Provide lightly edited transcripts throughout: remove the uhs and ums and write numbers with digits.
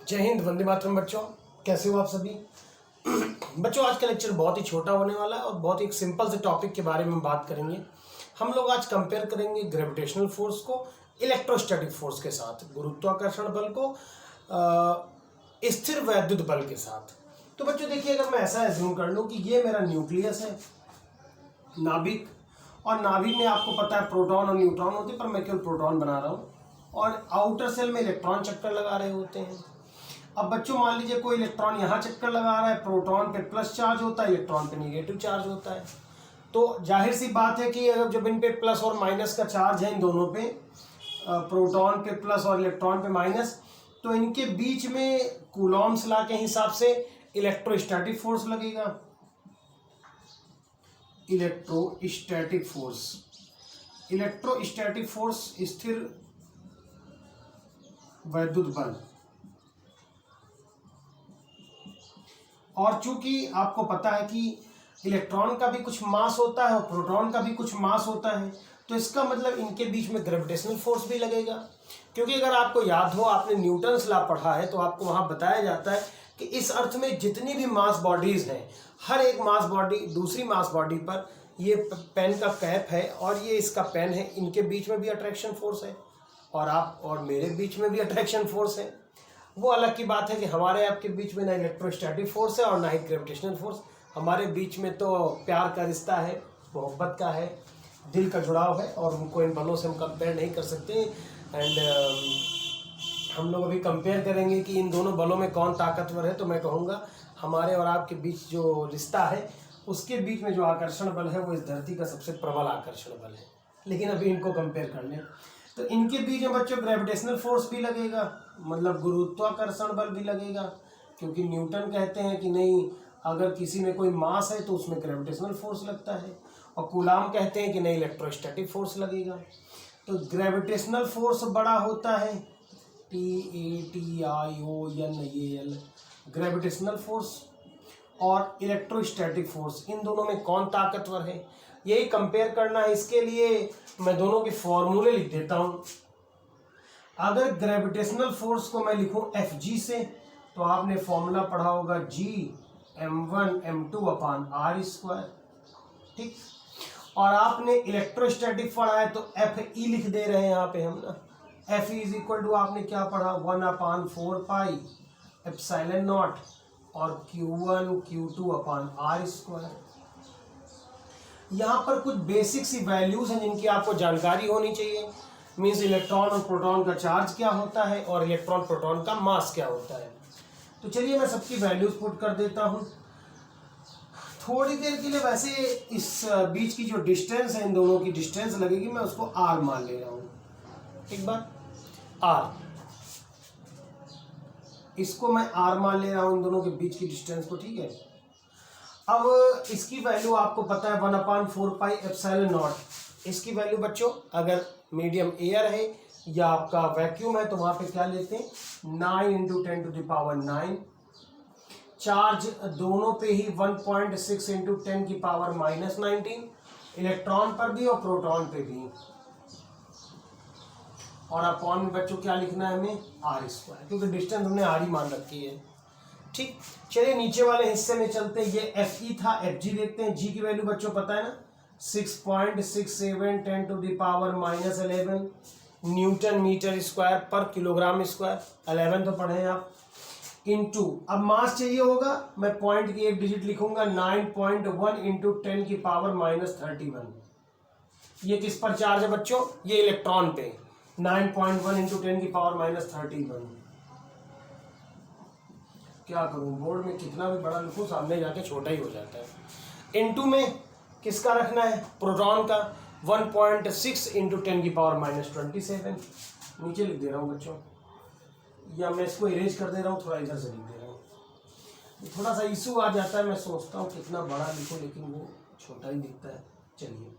जय हिंद, वंदे मातरम। बच्चों कैसे हो आप सभी? बच्चों आज का लेक्चर बहुत ही छोटा होने वाला है और बहुत ही एक सिंपल से टॉपिक के बारे में बात करेंगे। हम लोग आज कंपेयर करेंगे ग्रेविटेशनल फोर्स को इलेक्ट्रोस्टैटिक फोर्स के साथ, गुरुत्वाकर्षण बल को स्थिर वैद्युत बल के साथ। तो बच्चों देखिए, अगर मैं ऐसा एज्यूम कर लूँ कि ये मेरा न्यूक्लियस है, नाभिक, और नाभिक में आपको पता है प्रोटॉन और न्यूट्रॉन होते हैं, पर मैं केवल प्रोटॉन बना रहा हूँ, और आउटर सेल में इलेक्ट्रॉन चक्कर लगा रहे होते हैं। अब बच्चों मान लीजिए कोई इलेक्ट्रॉन यहाँ चक्कर लगा रहा है, प्रोटॉन पे प्लस चार्ज होता है, इलेक्ट्रॉन पे निगेटिव चार्ज होता है। तो जाहिर सी बात है कि अगर जब इन पे प्लस और माइनस का चार्ज है, इन दोनों पे, प्रोटॉन पे प्लस और इलेक्ट्रॉन पे माइनस, तो इनके बीच में कूलॉम्स लॉ के हिसाब से इलेक्ट्रोस्टैटिक फोर्स लगेगा। इलेक्ट्रोस्टैटिक फोर्स स्थिर वैद्युत बल। और चूंकि आपको पता है कि इलेक्ट्रॉन का भी कुछ मास होता है और प्रोटॉन का भी कुछ मास होता है, तो इसका मतलब इनके बीच में ग्रेविटेशनल फोर्स भी लगेगा। क्योंकि अगर आपको याद हो, आपने न्यूटन्स लॉ पढ़ा है, तो आपको वहां बताया जाता है कि इस अर्थ में जितनी भी मास बॉडीज हैं, हर एक मास बॉडी दूसरी मास बॉडी पर, ये पेन का कैप है और ये इसका पेन है, इनके बीच में भी अट्रैक्शन फोर्स है, और आप और मेरे बीच में भी अट्रैक्शन फोर्स है। वो अलग की बात है कि हमारे आपके बीच में ना इलेक्ट्रोस्टैटिक फोर्स है और ना ही ग्रेविटेशनल फोर्स। हमारे बीच में तो प्यार का रिश्ता है, मोहब्बत का है, दिल का जुड़ाव है, और उनको इन बलों से हम कंपेयर नहीं कर सकते। एंड हम लोग अभी कंपेयर करेंगे कि इन दोनों बलों में कौन ताकतवर है। तो मैं कहूँगा हमारे और आपके बीच जो रिश्ता है, उसके बीच में जो आकर्षण बल है वो इस धरती का सबसे प्रबल आकर्षण बल है। लेकिन अभी इनको कंपेयर कर लें तो इनके बीच में बच्चों ग्रेविटेशनल फोर्स भी लगेगा, मतलब गुरुत्वाकर्षण बल भी लगेगा। क्योंकि न्यूटन कहते हैं कि नहीं, अगर किसी में कोई मास है तो उसमें ग्रेविटेशनल फोर्स लगता है, और कूलाम कहते हैं कि नहीं, इलेक्ट्रोस्टैटिक फोर्स लगेगा। तो ग्रेविटेशनल फोर्स बड़ा होता है TATIONAL, ग्रेविटेशनल फोर्स, और इलेक्ट्रोस्टैटिक फोर्स, इन दोनों में कौन ताकतवर है, यही कंपेयर करना है। इसके लिए मैं दोनों के फॉर्मूले लिख देता हूं। अगर ग्रेविटेशनल फोर्स को मैं लिखूं Fg से, तो आपने फॉर्मूला पढ़ा होगा Gm1m2/r², ठीक। और आपने इलेक्ट्रोस्टैटिक पढ़ा है तो Fe लिख दे रहे हैं यहाँ पे हम ना। Fe = आपने क्या पढ़ा, 1/4πε0 और Q1 Q2/r²। यहाँ पर कुछ बेसिक सी वैल्यूज हैं जिनकी आपको जानकारी होनी चाहिए। मीन्स इलेक्ट्रॉन और प्रोटॉन का चार्ज क्या होता है और इलेक्ट्रॉन प्रोटॉन का मास क्या होता है। तो चलिए मैं सबकी वैल्यूज पुट कर देता हूँ। थोड़ी देर के लिए वैसे इस बीच की जो डिस्टेंस है, इन दोनों की डिस्टेंस लगेगी, मैं उसको r मान ले रहा हूँ। एक बार r, इसको मैं r मान ले रहा हूँ, इन दोनों के बीच की डिस्टेंस को, ठीक है। अब इसकी वैल्यू आपको पता है 1/4πε0। इसकी वैल्यू बच्चों, अगर मीडियम एयर है या आपका वैक्यूम है, तो वहां पे क्या लेते हैं, 9 × 10⁹। चार्ज दोनों पे ही 1.6 × 10⁻⁻19, इलेक्ट्रॉन पर भी और प्रोटॉन पे भी। और अपॉन में बच्चों क्या लिखना है हमें, r², क्योंकि डिस्टेंस हमने r ही मान रखी है, ठीक। चलिए नीचे वाले हिस्से में चलते हैं। ये Fe था, Fg देखते हैं। G की वैल्यू बच्चों पता है ना, 6.67 10⁻⁻11 न्यूटन मीटर स्क्वायर पर किलोग्राम स्क्वायर। 11 तो पढ़े हैं आप। इनटू, अब मास चाहिए होगा, मैं पॉइंट की एक डिजिट लिखूंगा, 9.1 × 10⁻31। ये किस पर चार्ज है बच्चों, ये इलेक्ट्रॉन पे, 9.1 × 10⁻31। क्या करूं, बोर्ड में कितना भी बड़ा लिखूं, सामने जाके छोटा ही हो जाता है। इनटू में किसका रखना है, प्रोटॉन का, 1.6 × 10⁻27। नीचे लिख दे रहा हूं बच्चों, या मैं इसको इरेज कर दे रहा हूं, थोड़ा इधर से लिख दे रहा हूं। थोड़ा सा इशू आ जाता है, मैं सोचता हूं कितना बड़ा लिखूं, लेकिन वो छोटा ही दिखता है। चलिए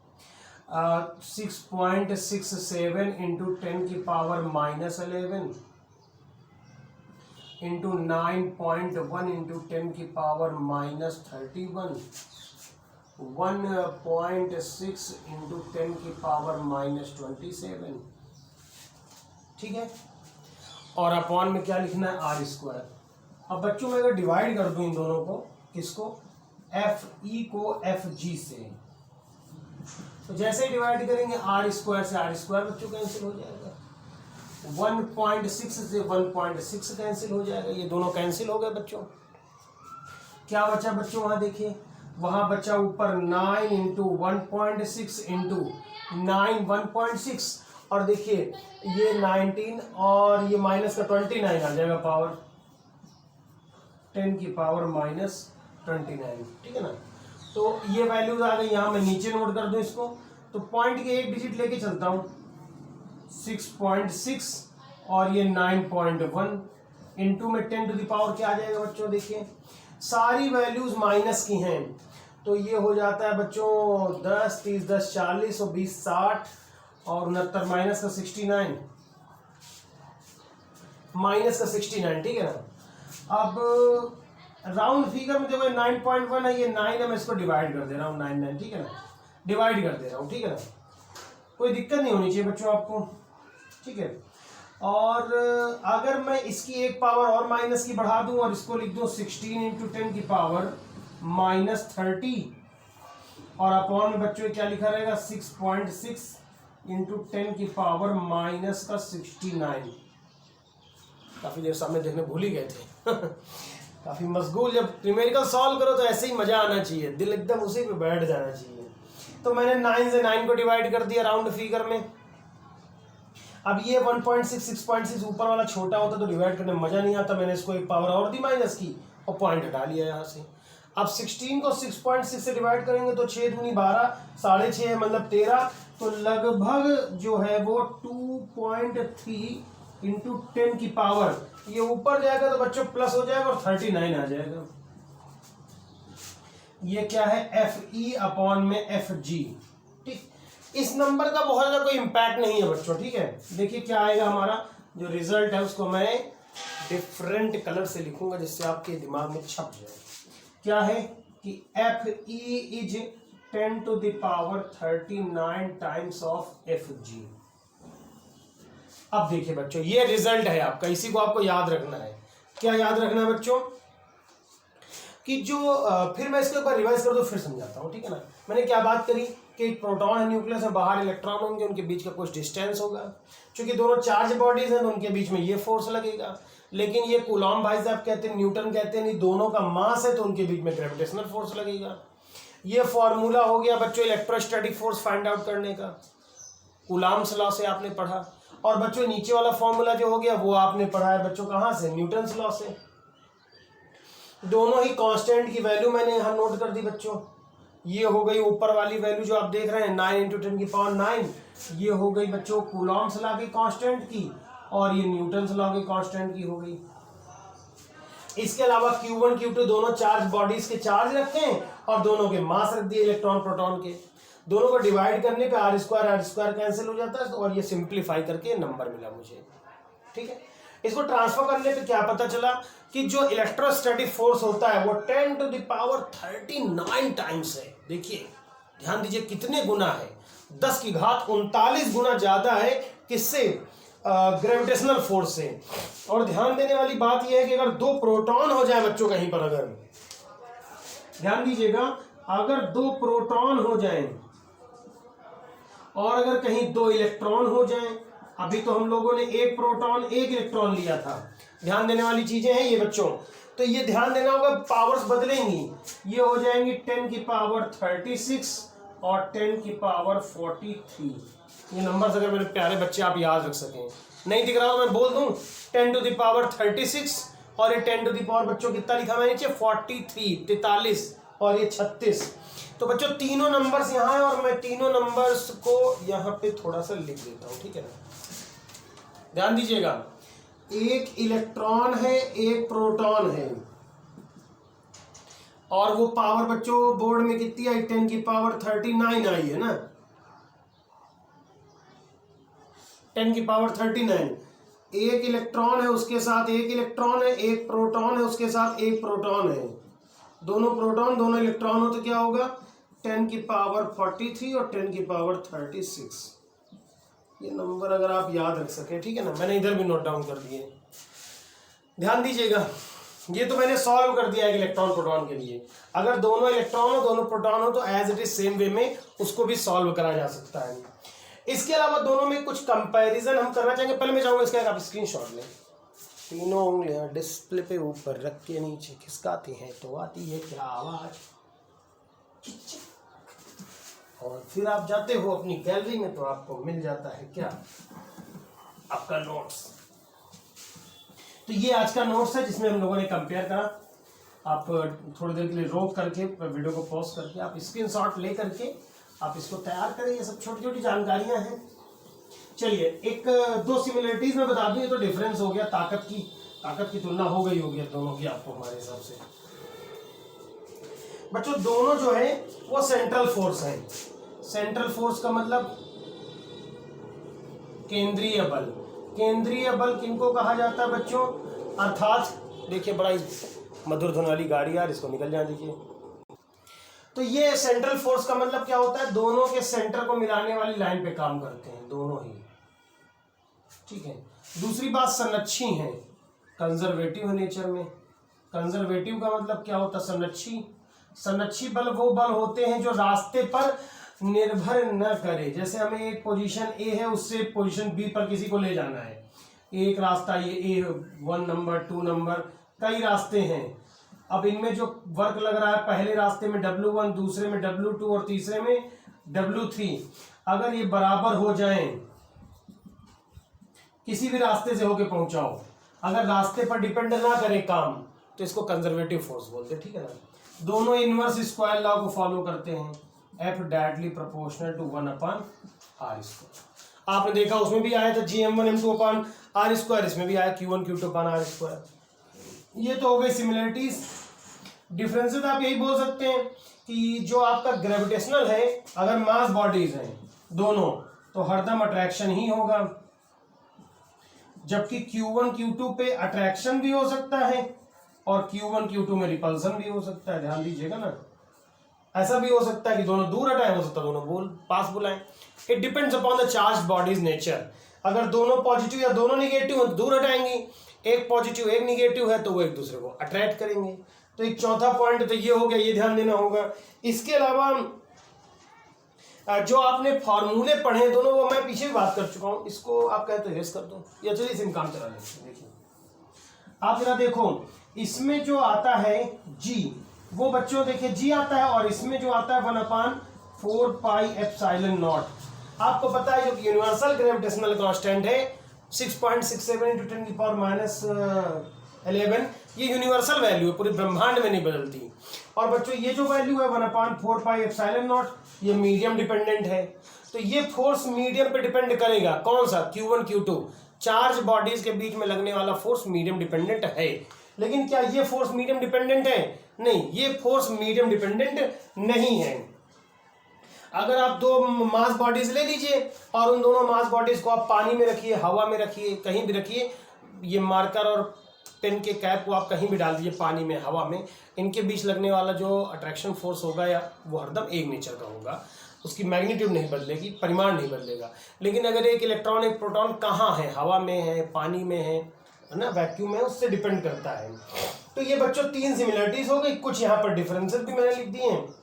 6.67 × 10⁻11 into 9.1 × 10⁻31, 1.6 × 10⁻27, ठीक है। और अपॉन में क्या लिखना है, आर स्क्वायर। अब बच्चों मैं अगर डिवाइड कर दूं इन दोनों को, किसको, एफ ई को एफ जी से, तो जैसे ही डिवाइड करेंगे आर स्क्वायर से आर स्क्वायर बच्चों कैंसिल हो जाएगा, 1.6 से 1.6 कैंसिल हो जाएगा, ये दोनों कैंसिल हो गए बच्चों। क्या बचा बच्चों, वहां देखिए, वहां बचा ऊपर 9 इंटू 1.6 इंटू 9 1.6, और देखिए ये 19 और ये माइनस का 29 आ जाएगा, पावर 10 की पावर माइनस 29, ठीक है ना। तो ये वैल्यूज आ गई, यहाँ मैं नीचे नोट कर दूं इसको, तो पॉइंट के एक डिजिट लेके चलता हूं, 6.6 और ये 9.1 इंटू में 10 टू द पावर क्या आ जाएगा बच्चों, देखिए सारी वैल्यूज माइनस की हैं, तो ये हो जाता है बच्चों 10 30 10 40 और 20 60 और 69 माइनस का 69, माइनस का 69, ठीक है ना। अब राउंड फिगर में देखो 9.1 है, ये 9 है, मैं इसको डिवाइड कर दे रहा हूँ 9 ठीक है ना, डिवाइड कर दे रहा हूँ, ठीक है ना, कोई दिक्कत नहीं होनी चाहिए बच्चों आपको, ठीक है। और अगर मैं इसकी एक पावर और माइनस की बढ़ा दूं और इसको लिख दूं 16 इंटू 10 की पावर माइनस 30, और अपॉन में बच्चों क्या लिखा रहेगा 6.6 इंटू 10 की पावर माइनस का 69। काफी देर सामने देखने भूल ही गए थे काफी मशगूल, जब न्यूमेरिकल सॉल्व करो तो ऐसे ही मजा आना चाहिए, दिल एकदम उसी पे बैठ जाना चाहिए। तो मैंने 9 से 9 को डिवाइड कर दिया राउंड फिगर में। अब ये 1.6 6.6 ऊपर वाला छोटा होता तो डिवाइड करने में मजा नहीं आता, मैंने इसको एक पावर और दी माइनस की और पॉइंट हटा लिया यहाँ से। अब 16 को 6.6 से डिवाइड करेंगे तो 6 दूनी 12, 6.5 मतलब 13, तो लगभग जो है वो 2.3 इंटू 10 की पावर, ये ऊपर जाएगा तो बच्चों प्लस हो जाएगा और 39 आ जाएगा। ये क्या है, एफ ई अपॉन में एफ जी, ठीक। इस नंबर का बहुत ज्यादा कोई इंपैक्ट नहीं है बच्चों, ठीक है। देखिए क्या आएगा हमारा जो रिजल्ट है, उसको मैं डिफरेंट कलर से लिखूंगा जिससे आपके दिमाग में छप जाए। क्या है कि F E is 10 to the power 39 times of F G. अब देखिए बच्चों ये रिजल्ट है आपका, इसी को आपको याद रखना है। क्या याद रखना है बच्चों कि जो फिर मैं इसके ऊपर रिवाइज कर दूं, फिर समझाता हूं, ठीक है ना। मैंने क्या बात करी कि एक प्रोटॉन है न्यूक्लियस में, बाहर इलेक्ट्रॉन होंगे, उनके बीच का कुछ डिस्टेंस होगा, क्योंकि दोनों चार्ज बॉडीज हैं तो उनके बीच में ये फोर्स लगेगा। लेकिन ये कूलॉम भाई साहब कहते हैं, न्यूटन कहते हैं, नहीं दोनों का मास है तो उनके बीच में ग्रेविटेशनल फोर्स लगेगा। ये फॉर्मूला हो गया बच्चों इलेक्ट्रोस्टैटिक फोर्स फाइंड आउट करने का, कूलॉम्स लॉ से आपने पढ़ा। और बच्चों नीचे वाला फॉर्मूला जो हो गया वो आपने पढ़ा है बच्चों कहाँ से, न्यूटन्स लॉ से। दोनों ही कांस्टेंट की वैल्यू मैंने यहाँ नोट कर दी बच्चों। ये हो गई ऊपर वाली वैल्यू जो आप देख रहे हैं 9 इंटू 10 की पावर 9, ये हो गई बच्चों कूलॉम्स लॉ की कांस्टेंट की, और ये न्यूटन्स लॉ की कांस्टेंट की हो गई। इसके अलावा Q1 Q2 दोनों चार्ज बॉडीज के चार्ज रखते हैं और दोनों के मास रख दिए इलेक्ट्रॉन प्रोटॉन के। दोनों को डिवाइड करने पे आर स्क्वायर कैंसिल हो जाता है, और ये सिंप्लीफाई करके नंबर मिला मुझे, ठीक है। इसको ट्रांसफर करने पे क्या पता चला कि जो इलेक्ट्रोस्टैटिक फोर्स होता है वो 10 टू द पावर 39 टाइम्स है। देखिए ध्यान दीजिए कितने गुना है, 10 की घात 39 गुना ज्यादा है किससे, ग्रेविटेशनल फोर्स से। और ध्यान देने वाली बात यह है कि अगर दो प्रोटॉन हो जाए बच्चों कहीं पर, अगर ध्यान दीजिएगा, अगर दो प्रोटॉन हो जाएं और अगर कहीं दो इलेक्ट्रॉन हो जाएं, अभी तो हम लोगों ने एक प्रोटॉन एक इलेक्ट्रॉन लिया था, ध्यान देने वाली चीजें हैं ये बच्चों। तो ये ध्यान देना होगा, पावर्स बदलेंगी, ये हो जाएंगी 10 की पावर 36 और 10 की पावर 43। ये नंबर्स अगर मेरे प्यारे बच्चे आप याद रख सकें, नहीं दिख रहा हो मैं बोल दूं 10 टू द पावर 36 और ये 10 टू द पावर बच्चों कितना लिखा मैंने नीचे 43 43 और ये 36। तो बच्चों तीनों नंबर्स यहाँ है और मैं तीनों नंबर्स को यहाँ पे थोड़ा सा लिख देता हूँ, ठीक है ना। ध्यान दीजिएगा, एक इलेक्ट्रॉन है एक प्रोटॉन है, और वो पावर बच्चों बोर्ड में कितनी आई, 10 की पावर 39 आई है ना, 10 की पावर 39। एक इलेक्ट्रॉन है उसके साथ एक इलेक्ट्रॉन है, एक प्रोटॉन है उसके साथ एक प्रोटॉन है, दोनों प्रोटॉन दोनों इलेक्ट्रॉन हो तो क्या होगा 10 की पावर 43 और 10 की पावर 36। ये नंबर अगर आप याद रख सके, ठीक है ना, मैंने इधर भी नोट डाउन कर दिए। ध्यान दीजिएगा, ये तो मैंने सॉल्व कर दिया है इलेक्ट्रॉन प्रोटॉन के लिए। अगर दोनों इलेक्ट्रॉन हो दोनों प्रोटॉन हो तो as it is same way में उसको भी सॉल्व करा जा सकता है। इसके अलावा दोनों में कुछ कंपैरिजन हम करना चाहेंगे। पहले मैं चाहूंगा इसका आप स्क्रीनशॉट लें। तीनों उंगलियां डिस्प्ले पे ऊपर रख के नीचे खिसकाती हैं तो आती है क्या आवाज, और फिर आप जाते हो अपनी गैलरी में तो आपको मिल जाता है क्या, आपका नोट्स। तो ये आज का नोट्स है जिसमें हम लोगों ने कंपेयर करा। आप थोड़ी देर के लिए रोक करके वीडियो को पॉज करके आप स्क्रीनशॉट ले करके आप इसको तैयार करें। ये सब छोटी छोटी जानकारियां हैं। चलिए एक दो सिमिलरिटीज में बता दूं, ये तो डिफरेंस हो गया, ताकत की तुलना हो गई होगी दोनों की आपको हमारे हिसाब से। बच्चों दोनों जो है वो सेंट्रल फोर्स है। सेंट्रल फोर्स का मतलब केंद्रीय बल। केंद्रीय बल किनको कहा जाता है बच्चों, अर्थात देखिए बड़ा मधुर धुन वाली गाड़ी यार, इसको निकल जाने दीजिए। तो ये सेंट्रल फोर्स का मतलब क्या होता है, दोनों के सेंटर को मिलाने वाली लाइन पे काम करते हैं दोनों ही, ठीक है। दूसरी बात संरक्षी है, कंजर्वेटिव नेचर में। कंजर्वेटिव का मतलब क्या होता है, संरक्षी बल वो बल होते हैं जो रास्ते पर निर्भर न करे। जैसे हमें एक पोजीशन ए है उससे पोजीशन बी पर किसी को ले जाना है, एक रास्ता ये ए 1 नंबर 2 नंबर कई रास्ते हैं। अब इनमें जो वर्क लग रहा है पहले रास्ते में W1, दूसरे में W2 और तीसरे में W3, अगर ये बराबर हो जाएं, किसी भी रास्ते से होके पहुंचाओ, अगर रास्ते पर डिपेंड ना करे काम तो इसको कंजर्वेटिव फोर्स बोलते हैं, ठीक है ना। दोनों इनवर्स स्क्वायर लॉ को फॉलो करते हैं, F directly proportional to 1/r²। आपने देखा उसमें भी आया था Gm1m2/r², इसमें भी आया Q1 Q2/r²। ये तो हो गई सिमिलरिटीज। डिफरेंसेस आप यही बोल सकते हैं कि जो आपका ग्रेविटेशनल है, अगर मास बॉडीज हैं दोनों तो हरदम अट्रैक्शन ही होगा, जबकि Q1 Q2 पे अट्रैक्शन भी हो सकता है और Q1 Q2 में रिपल्सन भी हो सकता है। ध्यान दीजिएगा ना, ऐसा भी हो सकता है कि दोनों दूर हटाए, हो सकता है दोनों पास बुलाएं। It depends upon the charge bodies nature. अगर दोनों पॉजिटिव या दोनों निगेटिव हो तो दूर हटाएंगी, एक पॉजिटिव एक निगेटिव है तो वो एक दूसरे को अट्रैक्ट करेंगे। तो एक चौथा पॉइंट तो ये हो गया, ये ध्यान देना होगा। इसके अलावा जो आपने फॉर्मूले पढ़े दोनों वो मैं पीछे भी बात कर चुका हूं, इसको आप कहते तो इरेज कर दो या चलिए सिम काम चला लेते। देखिए आप जरा देखो, इसमें जो आता है जी, वो बच्चों देखिए जी आता है, और इसमें जो आता है 1/4πε0। आपको पता है जो कि यूनिवर्सल ग्रेविटेशनल कांस्टेंट है 6.67 × 10⁻11, ये यूनिवर्सल वैल्यू है, पूरे ब्रह्मांड में नहीं बदलती। और बच्चों ये जो वैल्यू है 1/4πε0 ये मीडियम डिपेंडेंट है। तो ये फोर्स मीडियम पे डिपेंड करेगा, कौन सा, Q1 Q2, चार्ज बॉडीज के बीच में लगने वाला फोर्स मीडियम डिपेंडेंट है। लेकिन क्या ये फोर्स मीडियम डिपेंडेंट है, नहीं, ये फोर्स मीडियम डिपेंडेंट नहीं है। अगर आप दो मास बॉडीज ले लीजिए और उन दोनों मास बॉडीज को आप पानी में रखिए, हवा में रखिए, कहीं भी रखिए, ये मार्कर और पेन के कैप को आप कहीं भी डाल दीजिए, पानी में हवा में, इनके बीच लगने वाला जो अट्रैक्शन फोर्स होगा या वो हरदम एक नेचर का होगा, उसकी मैग्नीट्यूड नहीं बदलेगी, परिमाण नहीं बदलेगा। लेकिन अगर एक इलेक्ट्रॉन एक प्रोटॉन कहाँ है, हवा में है, पानी में है ना, वैक्यूम में, उससे डिपेंड करता है। तो ये बच्चों 3 सिमिलरिटीज हो गई, कुछ यहाँ पर डिफरेंसेस भी मैंने लिख दिए हैं।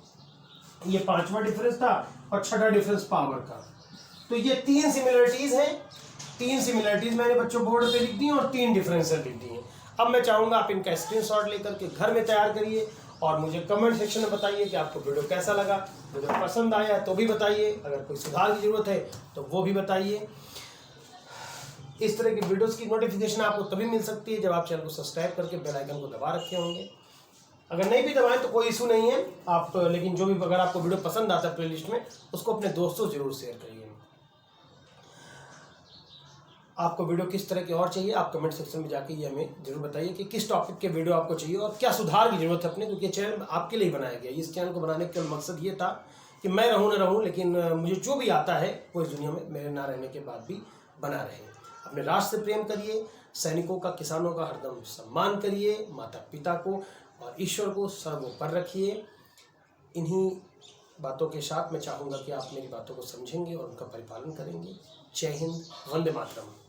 ये 5वां डिफरेंस था और 6वां डिफरेंस पावर का। तो ये 3 सिमिलरिटीज हैं, 3 सिमिलरिटीज मैंने बच्चों बोर्ड पे लिख दी और 3 डिफरेंसेस लिख दिए। अब मैं चाहूंगा आप इनका स्क्रीनशॉट लेकर के घर में तैयार करिए और मुझे कमेंट सेक्शन में बताइए कि आपको वीडियो कैसा लगा। वीडियो पसंद आया तो भी बताइए, अगर कोई सुधार की जरूरत है तो वो भी बताइए। इस तरह की वीडियोस की नोटिफिकेशन आपको तभी मिल सकती है जब आप चैनल को सब्सक्राइब करके बेल आइकन को दबा रखे होंगे। अगर नहीं भी दबाएं तो कोई इशू नहीं है आप, लेकिन जो भी अगर आपको वीडियो पसंद आता है प्लेलिस्ट में, उसको अपने दोस्तों जरूर शेयर करिए। आपको वीडियो किस तरह की और चाहिए आप कमेंट सेक्शन में जाके ये हमें जरूर बताइए कि किस टॉपिक के वीडियो आपको चाहिए और क्या सुधार की जरूरत है अपने, क्योंकि चैनल आपके लिए बनाया गया। इस चैनल को बनाने का मकसद ये था कि मैं रहूँ न रहूँ, लेकिन मुझे जो भी आता है वो इस दुनिया में मेरे ना रहने के बाद भी बना रहे। अपने राष्ट्र से प्रेम करिए, सैनिकों का, किसानों का हरदम सम्मान करिए, माता पिता को और ईश्वर को सर्वोपर रखिए। इन्हीं बातों के साथ मैं चाहूँगा कि आप मेरी बातों को समझेंगे और उनका परिपालन करेंगे। जय हिंद, वंदे मातरम।